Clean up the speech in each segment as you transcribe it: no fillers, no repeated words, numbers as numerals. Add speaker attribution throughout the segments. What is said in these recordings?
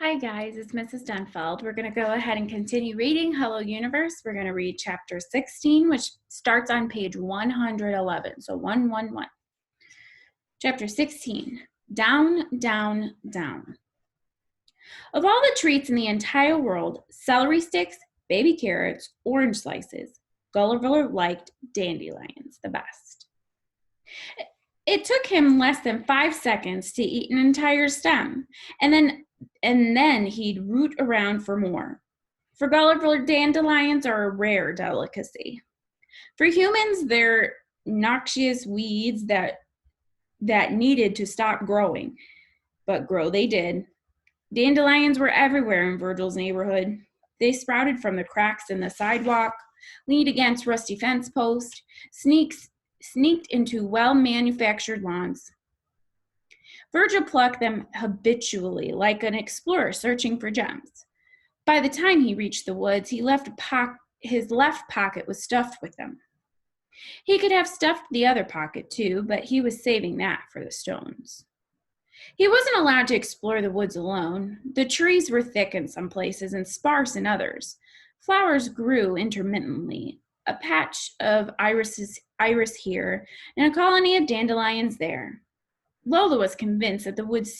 Speaker 1: Hi guys, it's Mrs. Dunfeld. We're going to go ahead and continue reading Hello Universe. We're going to read chapter 16, which starts on page 111. So 111. Chapter 16, Down, Down, Down. Of all the treats in the entire world, celery sticks, baby carrots, orange slices, Gulliver liked dandelions the best. It took him less than 5 seconds to eat an entire stem, and then he'd root around for more. For Gulliver, dandelions are a rare delicacy. For humans, they're noxious weeds that needed to stop growing, but grow they did. Dandelions were everywhere in Virgil's neighborhood. They sprouted from the cracks in the sidewalk, leaned against rusty fence posts, sneaked into well-manufactured lawns. Virgil plucked them habitually, like an explorer searching for gems. By the time he reached the woods, his left pocket was stuffed with them. He could have stuffed the other pocket too, but he was saving that for the stones. He wasn't allowed to explore the woods alone. The trees were thick in some places and sparse in others. Flowers grew intermittently, a patch of iris here, and a colony of dandelions there. Lola was convinced that the woods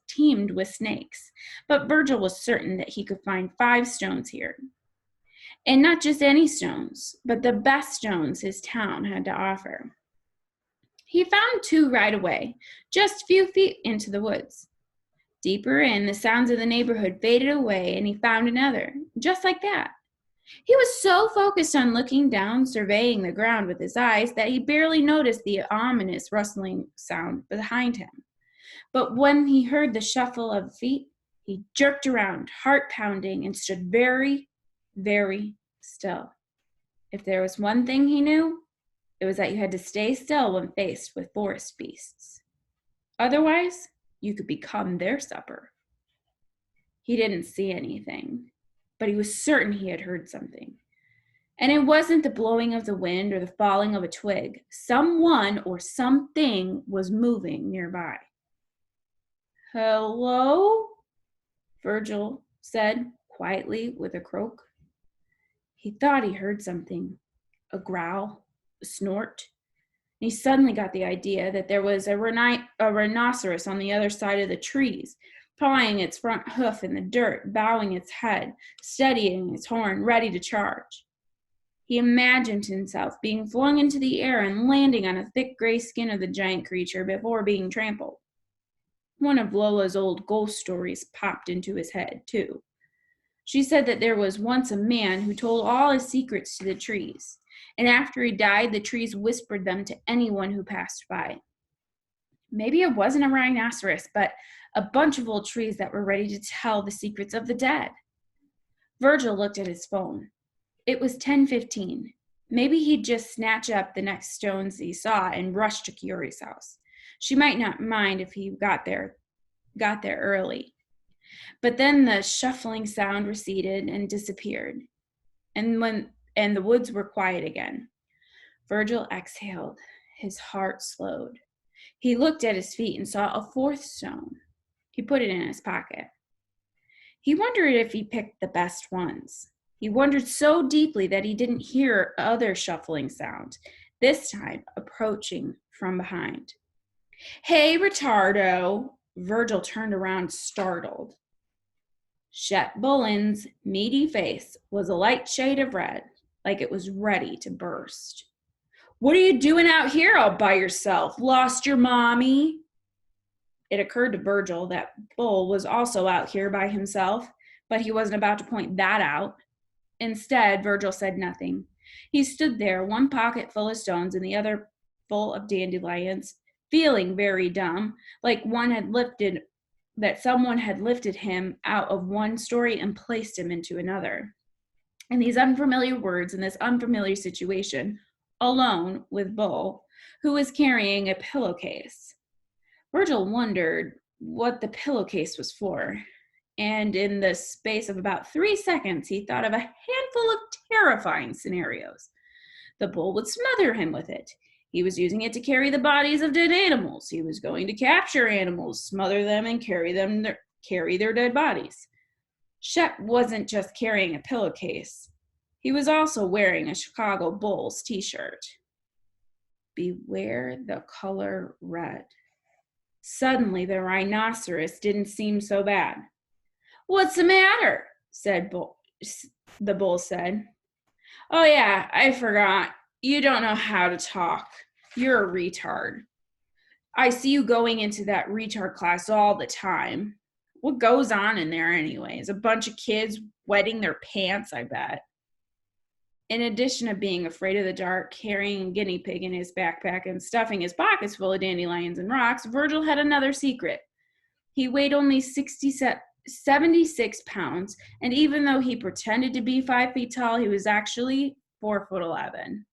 Speaker 1: teemed with snakes, but Virgil was certain that he could find 5 stones here. And not just any stones, but the best stones his town had to offer. He found 2 right away, just a few feet into the woods. Deeper in, the sounds of the neighborhood faded away, and he found another, just like that. He was so focused on looking down, surveying the ground with his eyes, that he barely noticed the ominous rustling sound behind him. But when he heard the shuffle of feet, he jerked around, heart pounding, and stood very, very still. If there was one thing he knew, it was that you had to stay still when faced with forest beasts. Otherwise, you could become their supper. He didn't see anything, but he was certain he had heard something. And it wasn't the blowing of the wind or the falling of a twig. Someone or something was moving nearby. "Hello?" Virgil said quietly with a croak. He thought he heard something, a growl, a snort. And he suddenly got the idea that there was a rhinoceros on the other side of the trees, pawing its front hoof in the dirt, bowing its head, steadying its horn, ready to charge. He imagined himself being flung into the air and landing on a thick gray skin of the giant creature before being trampled. One of Lola's old ghost stories popped into his head, too. She said that there was once a man who told all his secrets to the trees, and after he died, the trees whispered them to anyone who passed by. Maybe it wasn't a rhinoceros, but a bunch of old trees that were ready to tell the secrets of the dead. Virgil looked at his phone. It was 10:15. Maybe he'd just snatch up the next stones he saw and rush to Kiori's house. She might not mind if he got there early. But then the shuffling sound receded and disappeared, and the woods were quiet again. Virgil exhaled. His heart slowed. He looked at his feet and saw a 4th stone. He put it in his pocket. He wondered if he picked the best ones. He wondered so deeply that he didn't hear other shuffling sounds, this time approaching from behind. "Hey, retardo!" Virgil turned around, startled. Shep Bullen's meaty face was a light shade of red, like it was ready to burst. "What are you doing out here all by yourself? Lost your mommy?" It occurred to Virgil that Bull was also out here by himself, but he wasn't about to point that out. Instead, Virgil said nothing. He stood there, one pocket full of stones and the other full of dandelions, feeling very dumb, like someone had lifted him out of one story and placed him into another. And these unfamiliar words in this unfamiliar situation, alone with Bull, who was carrying a pillowcase. Virgil wondered what the pillowcase was for, and in the space of about 3 seconds, he thought of a handful of terrifying scenarios. The Bull would smother him with it. He was using it to carry the bodies of dead animals. He was going to capture animals, smother them, and carry their dead bodies. Shep wasn't just carrying a pillowcase. He was also wearing a Chicago Bulls t-shirt. Beware the color red. Suddenly, the rhinoceros didn't seem so bad. "What's the matter?" the bull said. "Oh yeah, I forgot. You don't know how to talk. You're a retard. I see you going into that retard class all the time. What goes on in there anyways? A bunch of kids wetting their pants, I bet." In addition to being afraid of the dark, carrying a guinea pig in his backpack, and stuffing his pockets full of dandelions and rocks, Virgil had another secret. He weighed only 76 pounds, and even though he pretended to be 5 feet tall, he was actually 4'11".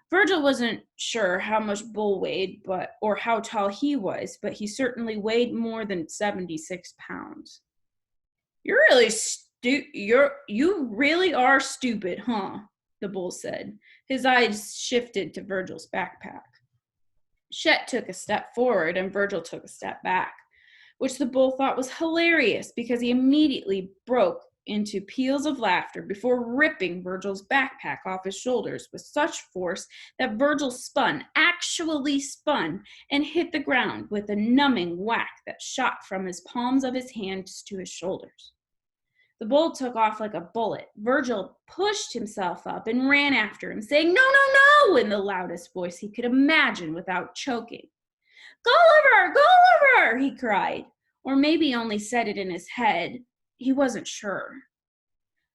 Speaker 1: Virgil wasn't sure how much Bull weighed, or how tall he was, but he certainly weighed more than 76 pounds. You really are stupid, huh?" the Bull said. His eyes shifted to Virgil's backpack. Chet took a step forward and Virgil took a step back, which the Bull thought was hilarious because he immediately broke into peals of laughter before ripping Virgil's backpack off his shoulders with such force that Virgil actually spun, and hit the ground with a numbing whack that shot from his palms of his hands to his shoulders. The Bull took off like a bullet. Virgil pushed himself up and ran after him, saying, "No, no, no," in the loudest voice he could imagine without choking. "Gulliver, Gulliver," he cried, or maybe only said it in his head. He wasn't sure.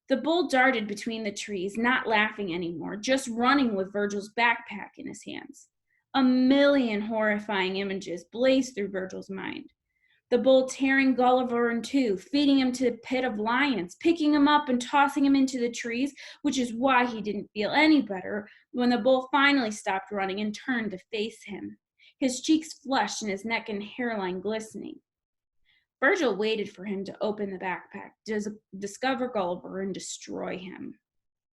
Speaker 1: The Bull darted between the trees, not laughing anymore, just running with Virgil's backpack in his hands. A million horrifying images blazed through Virgil's mind. The Bull tearing Gulliver in two, feeding him to a pit of lions, picking him up and tossing him into the trees, which is why he didn't feel any better when the Bull finally stopped running and turned to face him, his cheeks flushed and his neck and hairline glistening. Virgil waited for him to open the backpack, discover Gulliver, and destroy him.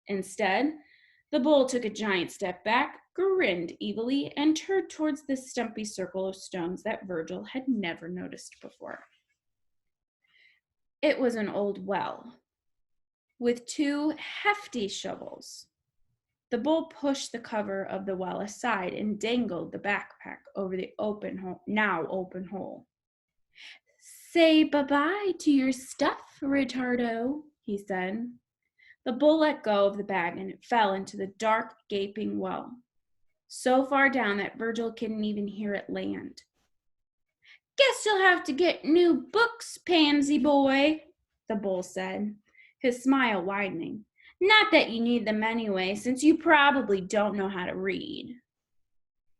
Speaker 1: Instead, the Bull took a giant step back, grinned evilly, and turned towards the stumpy circle of stones that Virgil had never noticed before. It was an old well with 2 hefty shovels. The Bull pushed the cover of the well aside and dangled the backpack over the now open hole. "Say bye-bye to your stuff, retardo," he said. The Bull let go of the bag and it fell into the dark, gaping well, so far down that Virgil couldn't even hear it land. "Guess you'll have to get new books, pansy boy," the Bull said, his smile widening. "Not that you need them anyway, since you probably don't know how to read."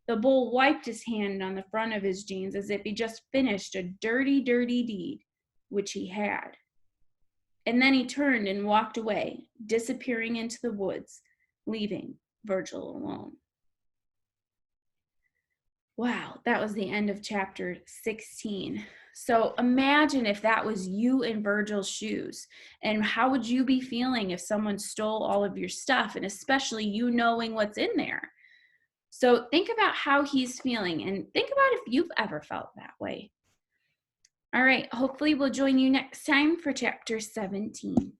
Speaker 1: The Bull wiped his hand on the front of his jeans as if he just finished a dirty, dirty deed, which he had. And then he turned and walked away, disappearing into the woods, leaving Virgil alone. Wow, that was the end of chapter 16. So imagine if that was you in Virgil's shoes, and how would you be feeling if someone stole all of your stuff, and especially you knowing what's in there? So think about how he's feeling and think about if you've ever felt that way. All right, hopefully we'll join you next time for chapter 17.